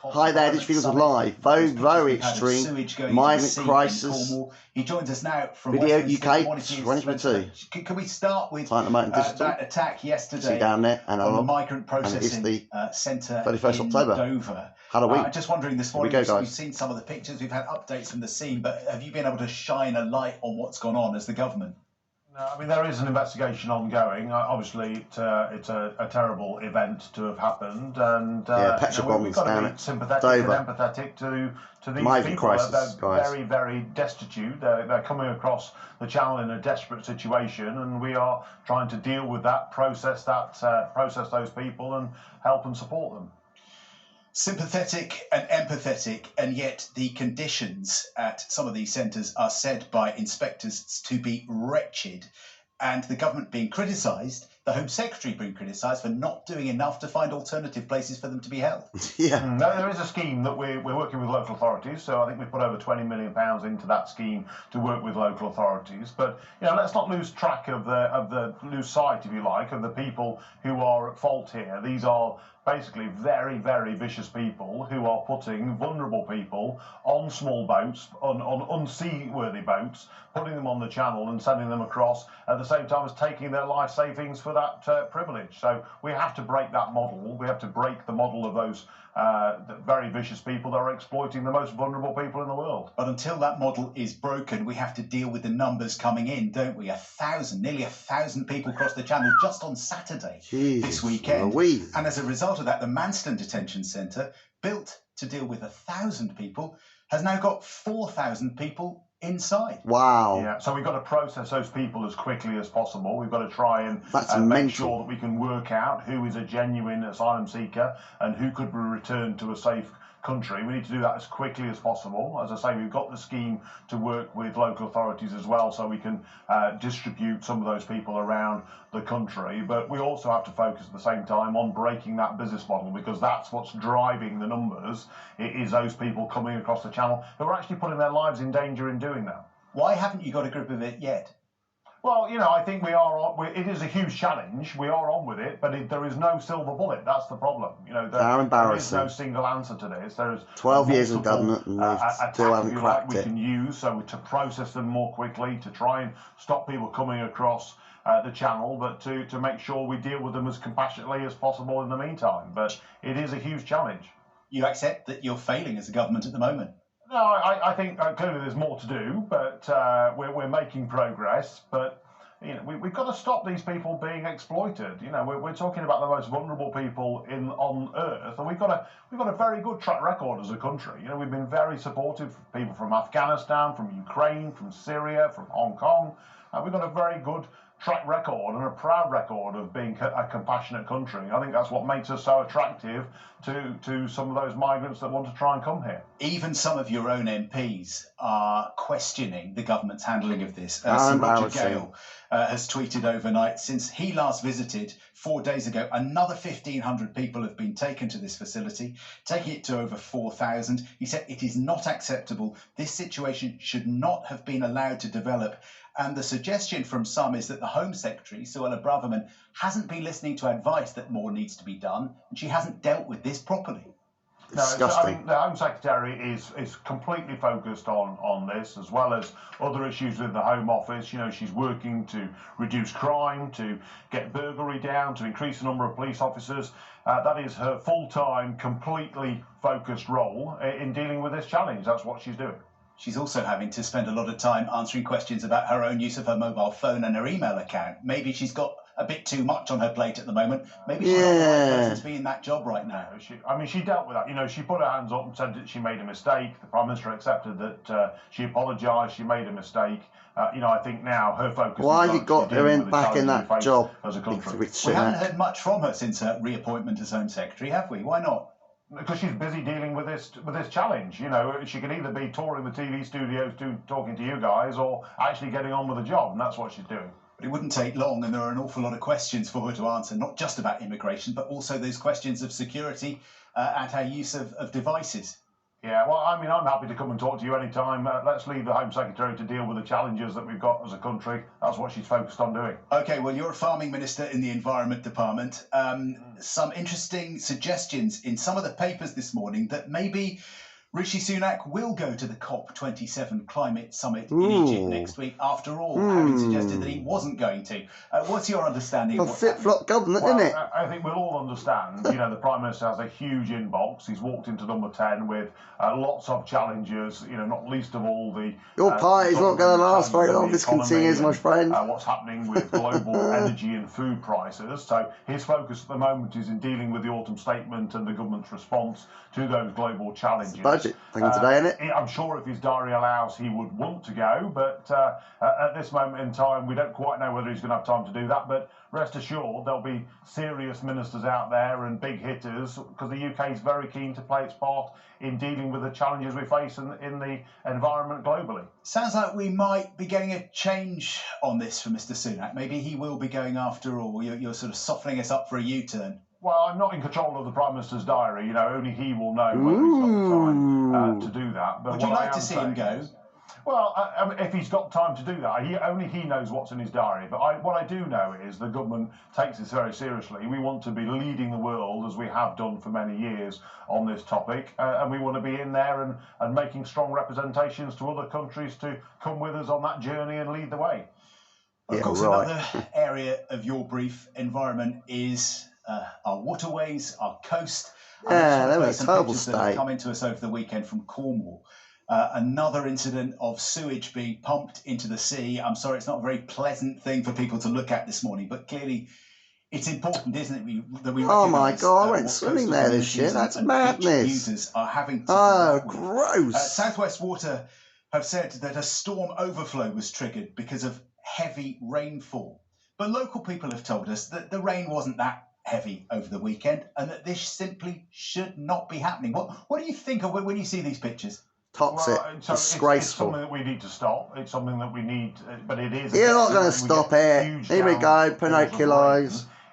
Hi there, this video's live. Very extreme migrant crisis. He joins us now from Video UK 2022. Can we start with that attack yesterday down there, and on the migrant processing centre 31st in October. Dover? Halloween. Just wondering this morning, we've seen some of the pictures, we've had updates from the scene, but have you been able to shine a light on what's gone on as the government? No, I mean, there is an investigation ongoing. Obviously, it's a terrible event to have happened, and we've got to be sympathetic and empathetic to these migrant people. Crisis, they're very, very destitute. They're coming across the channel in a desperate situation, and we are trying to deal with that, process those people, and help and support them. Sympathetic and empathetic, and yet the conditions at some of these centres are said by inspectors to be wretched, and the government being criticised, the Home Secretary being criticised for not doing enough to find alternative places for them to be held. Yeah. There is a scheme that we're working with local authorities, so I think we've put over £20 million into that scheme to work with local authorities. But let's not lose track lose sight, if you like, of the people who are at fault here. These are basically very, very vicious people who are putting vulnerable people on small boats, on unseaworthy boats, putting them on the channel and sending them across at the same time as taking their life savings for that privilege. So we have to break that model. We have to break the model of those very vicious people that are exploiting the most vulnerable people in the world. But until that model is broken, we have to deal with the numbers coming in, don't we? Nearly 1,000 people crossed the channel just on Saturday this weekend. And as a result of that, the Manston Detention Centre, built to deal with 1,000 people, has now got 4,000 people inside. Wow. Yeah, so we've got to process those people as quickly as possible. We've got to try and make sure that we can work out who is a genuine asylum seeker and who could be returned to a safe country. We need to do that as quickly as possible. As I say, we've got the scheme to work with local authorities as well, so we can distribute some of those people around the country. But we also have to focus at the same time on breaking that business model, because that's what's driving the numbers. It is those people coming across the channel who are actually putting their lives in danger in doing that. Why haven't you got a grip of it yet? Well, I think we are. It is a huge challenge. We are on with it, but there is no silver bullet. That's the problem. There is no single answer to this. There is 12 years in government, and they still haven't cracked it. We can use to process them more quickly, to try and stop people coming across the channel, but to make sure we deal with them as compassionately as possible in the meantime. But it is a huge challenge. You accept that you're failing as a government at the moment? No, I think clearly there's more to do, but we're making progress. But we've got to stop these people being exploited. We're talking about the most vulnerable people on earth, and we've got a very good track record as a country. We've been very supportive of people from Afghanistan, from Ukraine, from Syria, from Hong Kong. We've got a very good track record and a proud record of being a compassionate country. I think that's what makes us so attractive to some of those migrants that want to try and come here. Even some of your own MPs are questioning the government's handling of this. Sir Roger Gale has tweeted overnight, since he last visited 4 days ago, another 1,500 people have been taken to this facility, taking it to over 4,000. He said it is not acceptable. This situation should not have been allowed to develop. And the suggestion from some is that the Home Secretary, Suella Braverman, hasn't been listening to advice that more needs to be done, and she hasn't dealt with this properly. Disgusting. The Home Secretary is completely focused on this, as well as other issues with the Home Office. She's working to reduce crime, to get burglary down, to increase the number of police officers. That is her full-time, completely focused role in dealing with this challenge. That's what she's doing. She's also having to spend a lot of time answering questions about her own use of her mobile phone and her email account. Maybe she's got a bit too much on her plate at the moment. Maybe she's not the right person to be in that job right now. She dealt with that. She put her hands up and said that she made a mistake. The Prime Minister accepted that she apologised. She made a mistake. I think now her focus. Why have you got her back in that job as a country? We haven't heard much from her since her reappointment as Home Secretary, have we? Why not? Because she's busy dealing with this challenge. She can either be touring the TV studios, talking to you guys, or actually getting on with the job, and that's what she's doing. But it wouldn't take long, and there are an awful lot of questions for her to answer, not just about immigration, but also those questions of security and her use of devices. Yeah, well, I mean, I'm happy to come and talk to you anytime. Let's leave the Home Secretary to deal with the challenges that we've got as a country. That's what she's focused on doing. OK, well, you're a farming minister in the Environment Department. Some interesting suggestions in some of the papers this morning that maybe Rishi Sunak will go to the COP27 climate summit in Egypt next week, after all, having suggested that he wasn't going to. What's your understanding of what's flip-flop government, well, isn't it? I think we'll all understand, you know, the Prime Minister has a huge inbox. He's walked into number 10 with lots of challenges, you know, not least of all the... Your party's not going to last very long, this continues, my friend. What's happening with global energy and food prices. So his focus at the moment is in dealing with the autumn statement and the government's response to those global challenges. Budget thing today, isn't it? I'm sure if his diary allows, he would want to go, but at this moment in time, we don't quite know whether he's going to have time to do that. But rest assured, there'll be serious ministers out there and big hitters, because the UK is very keen to play its part in dealing with the challenges we face in the environment globally. Sounds like we might be getting a change on this from Mr. Sunak. Maybe he will be going after all. You're sort of softening us up for a U-turn. Well, I'm not in control of the Prime Minister's diary. You know, only he will know whether he's got the time to do that. But would you like to see him go? Well, I mean, if he's got time to do that, only he knows what's in his diary. But what I do know is the government takes this very seriously. We want to be leading the world, as we have done for many years, on this topic. And we want to be in there and making strong representations to other countries to come with us on that journey and lead the way. Of course, another area of your brief, environment, is our waterways, our coast. Yeah, they were a terrible state. That have come into us over the weekend from Cornwall. Another incident of sewage being pumped into the sea. I'm sorry, it's not a very pleasant thing for people to look at this morning, but clearly it's important, isn't it, that we oh my God, I went swimming there this year. That's madness. Users are having to gross. Southwest Water have said that a storm overflow was triggered because of heavy rainfall. But local people have told us that the rain wasn't that heavy over the weekend and that this simply should not be happening. What do you think of when you see these pictures? Toxic, disgraceful. It's something that we need to stop. It's something that we need, but it is. You're not going to stop it. Here we go, Pinocchio.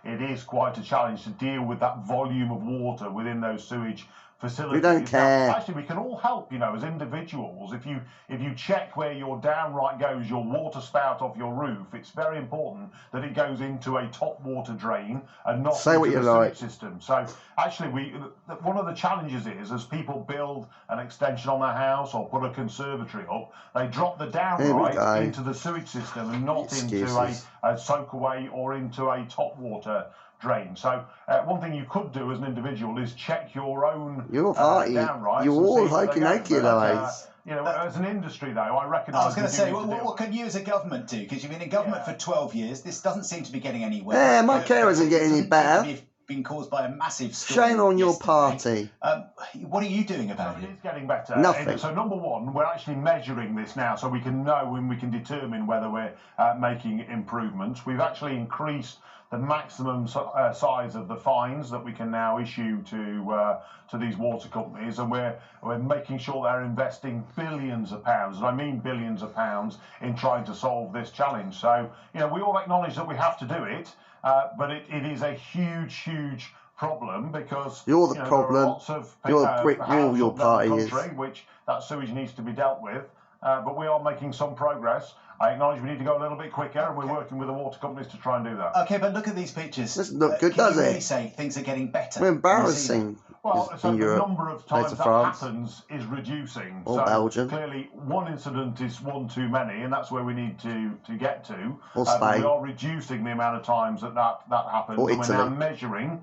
It is quite a challenge to deal with that volume of water within those sewage facilities. We don't care. Actually, we can all help, you know, as individuals. If you check where your downright goes, your water spout off your roof, it's very important that it goes into a top water drain and not into the sewage system. So actually, one of the challenges is as people build an extension on their house or put a conservatory up, they drop the downright into the sewage system and not into a soakaway or into a top water drain. So one thing you could do as an individual is check your own downrights. You're all hokey-nokey. You know, as an industry, though, I recognise... I was going to say, what can you as a government do? Because you've been in government for 12 years. This doesn't seem to be getting anywhere. Yeah, my care isn't getting any better. Been caused by a massive storm. Shame on your party. What are you doing about it? It's getting better. Nothing. So number one, we're actually measuring this now so we can know and we can determine whether we're making improvements. We've actually increased the maximum size of the fines that we can now issue to these water companies, and we're making sure they're investing billions of pounds, and I mean billions of pounds, in trying to solve this challenge. So, you know, we all acknowledge that we have to do it, but it is a huge problem because you're the problem. There are lots of you're a brick wall. Your party is. Which that sewage needs to be dealt with, but we are making some progress. I acknowledge we need to go a little bit quicker, and we're working with the water companies to try and do that. Okay, but look at these pictures. Doesn't look good, does it? Can you really say things are getting better? We're embarrassing. Well, so the number of times that France happens is reducing. Or so Belgium. Clearly, one incident is one too many, and that's where we need to get to. Or Spain. We are reducing the amount of times that happens. Or and Italy. we're now measuring,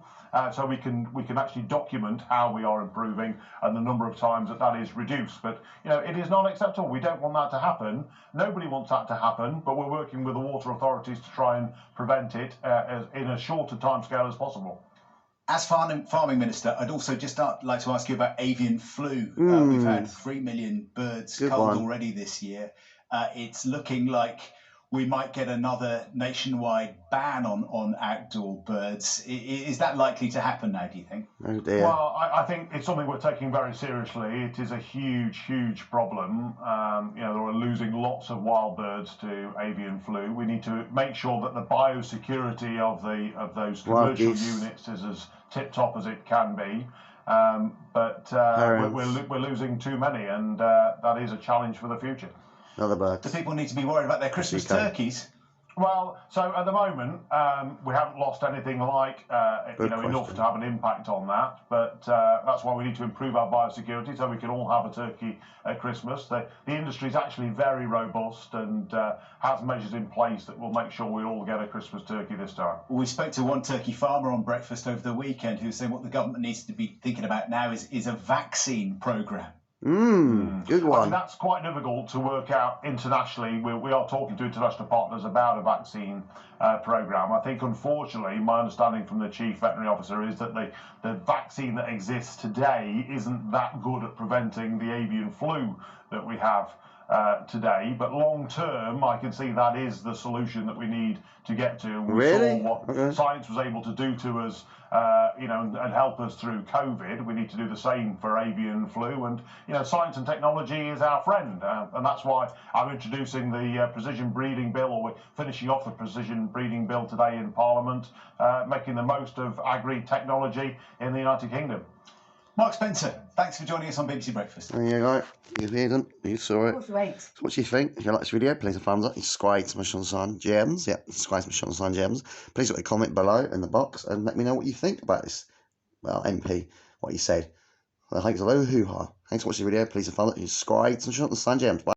so we can actually document how we are improving and the number of times that is reduced. But you know, it is not acceptable. We don't want that to happen. Nobody wants that to happen. But we're working with the water authorities to try and prevent it in a shorter timescale as possible. As farming minister, I'd also just like to ask you about avian flu. We've had 3 million birds culled already this year. It's looking like we might get another nationwide ban on outdoor birds. Is that likely to happen now, do you think? Oh dear. Well, I think it's something we're taking very seriously. It is a huge problem. You know, we're losing lots of wild birds to avian flu. We need to make sure that the biosecurity of those commercial units is as tip-top as it can be. But we're losing too many, and that is a challenge for the future. Another bird. Do people need to be worried about their Christmas turkeys? Well, so at the moment, we haven't lost anything like enough to have an impact on that. But that's why we need to improve our biosecurity so we can all have a turkey at Christmas. The industry is actually very robust and has measures in place that will make sure we all get a Christmas turkey this time. We spoke to one turkey farmer on breakfast over the weekend who was saying what the government needs to be thinking about now is a vaccine programme. Good one. I mean, that's quite difficult to work out internationally. We are talking to international partners about a vaccine programme. I think, unfortunately, my understanding from the chief veterinary officer is that the vaccine that exists today isn't that good at preventing the avian flu that we have today. But long term, I can see that is the solution that we need to get to. We saw what science was able to do to us, and help us through COVID. We need to do the same for avian flu. And science and technology is our friend, and that's why I'm introducing the precision breeding bill, or we're finishing off the precision breeding bill today in Parliament, making the most of agri-technology in the United Kingdom. Mark Spencer, thanks for joining us on BBC Breakfast. There you go. You've heard them. You saw it. Great. So what do you think? If you like this video, please a thumbs up. Subscribe to my Sun Gems. Yeah, subscribe to my Sun Gems. Please put a comment below in the box and let me know what you think about this. Well, MP, what he said. Well, thanks a lot. Hoo-ha. Thanks for watching the video. Please a thumbs up. Subscribe to my Sun Gems. Bye.